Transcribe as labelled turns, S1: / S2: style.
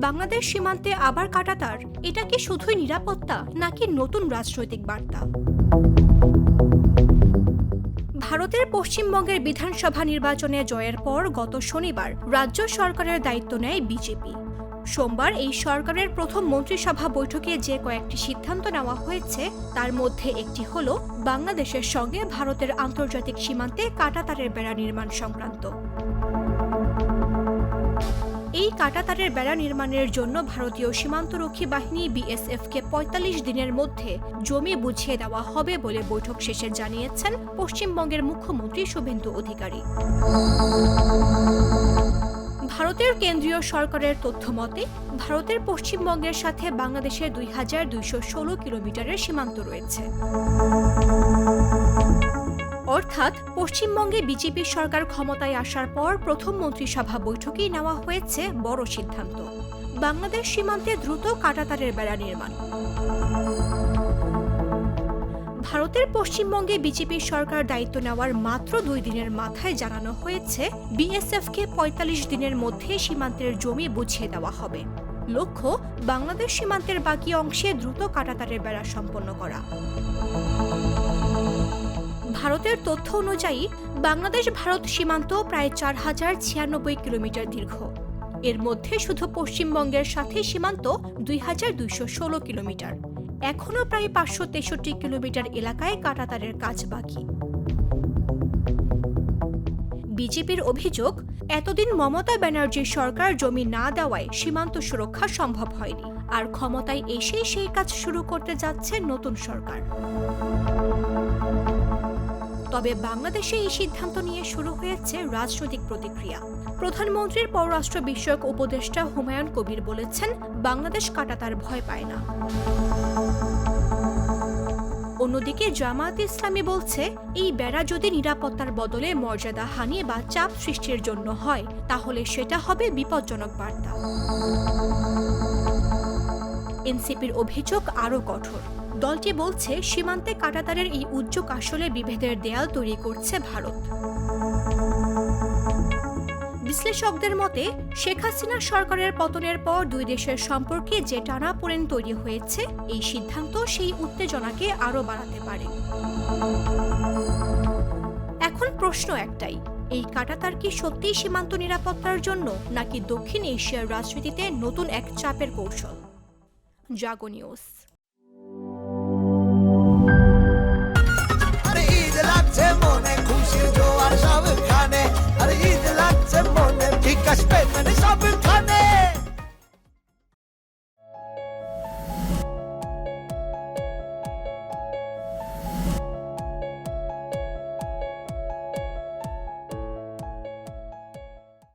S1: বাংলাদেশ সীমান্তে আবার কাঁটাতার, এটা কি শুধুই নিরাপত্তা নাকি নতুন রাজনৈতিক বার্তা? ভারতের পশ্চিমবঙ্গের বিধানসভা নির্বাচনে জয়ের পর গত শনিবার রাজ্য সরকারের দায়িত্ব নেয় বিজেপি। সোমবার এই সরকারের প্রথম মন্ত্রিসভা বৈঠকে যে কয়েকটি সিদ্ধান্ত নেওয়া হয়েছে তার মধ্যে একটি হল বাংলাদেশের সঙ্গে ভারতের আন্তর্জাতিক সীমান্তে কাঁটাতারের বেড়া নির্মাণ সংক্রান্ত। এই কাঁটাতারের বেড়া নির্মাণের জন্য ভারতীয় সীমান্তরক্ষী বাহিনী বিএসএফকে ৪৫ দিনের মধ্যে জমি বুঝিয়ে দেওয়া হবে বলে বৈঠক শেষে জানিয়েছেন পশ্চিমবঙ্গের মুখ্যমন্ত্রী শুভেন্দু অধিকারী। ভারতের কেন্দ্রীয় সরকারের তথ্য মতে ভারতের পশ্চিমবঙ্গের সাথে বাংলাদেশের ২,২১৬ কিলোমিটারের সীমান্ত রয়েছে। অর্থাৎ পশ্চিমবঙ্গে বিজেপি সরকার ক্ষমতায় আসার পর প্রথম মন্ত্রিসভা বৈঠকেই নেওয়া হয়েছে বড় সিদ্ধান্ত, বাংলাদেশ সীমান্তে দ্রুত কাঁটাতারের বেড়া নির্মাণ। ভারতের পশ্চিমবঙ্গে বিজেপি সরকার দায়িত্ব নেওয়ার মাত্র ২ দিনের মাথায় জানানো হয়েছে বিএসএফকে ৪৫ দিনের মধ্যে সীমান্তের জমি বুঝিয়ে দেওয়া হবে। লক্ষ্য বাংলাদেশ সীমান্তের বাকি অংশে দ্রুত কাঁটাতারের বেড়া সম্পন্ন করা। ভারতের তথ্য অনুযায়ী বাংলাদেশ ভারত সীমান্ত প্রায় ৪,০৯৬ কিলোমিটার দীর্ঘ। এর মধ্যে শুধু পশ্চিমবঙ্গের সাথে সীমান্ত ২,২১৬ কিলোমিটার। এখনও প্রায় ৫৬৩ কিলোমিটার এলাকায় কাঁটাতারের কাজ বাকি। বিজেপির অভিযোগ, এতদিন মমতা ব্যানার্জির সরকার জমি না দেওয়ায় সীমান্ত সুরক্ষা সম্ভব হয়নি, আর ক্ষমতায় এসেই সেই কাজ শুরু করতে যাচ্ছে নতুন সরকার। তবে বাংলাদেশে এই সিদ্ধান্ত নিয়ে শুরু হয়েছে রাজনৈতিক প্রতিক্রিয়া। প্রধানমন্ত্রীর পররাষ্ট্র বিষয়ক উপদেষ্টা হুমায়ুন কবির বলেছেন, বাংলাদেশ কাঁটাতার ভয় পায় না। অন্যদিকে জামায়াতে ইসলামী বলছে, এই বেড়া যদি নিরাপত্তার বদলে মর্যাদা হানি বা চাপ সৃষ্টির জন্য হয় তাহলে সেটা হবে বিপজ্জনক বার্তা। এনসিপির অভিযোগ আরও কঠোর। দলটি বলছে, সীমান্তে কাঁটাতারের এই উদ্যোগ আসলে বিভেদের দেয়াল তৈরি করছে ভারত। বিশ্লেষকদের মতে, শেখ হাসিনা সরকারের পতনের পর দুই দেশের সম্পর্কে যে টানাপোড়েন তৈরি হয়েছে, এই সিদ্ধান্ত সেই উত্তেজনাকে আরও বাড়াতে পারে। এখন প্রশ্ন একটাই, এই কাঁটাতার কি সত্যিই সীমান্ত নিরাপত্তার জন্য নাকি দক্ষিণ এশিয়ার রাজনীতিতে নতুন এক চাপের কৌশল? জাগো নিউজ।
S2: মনে খুশি জোয়ার সব খানে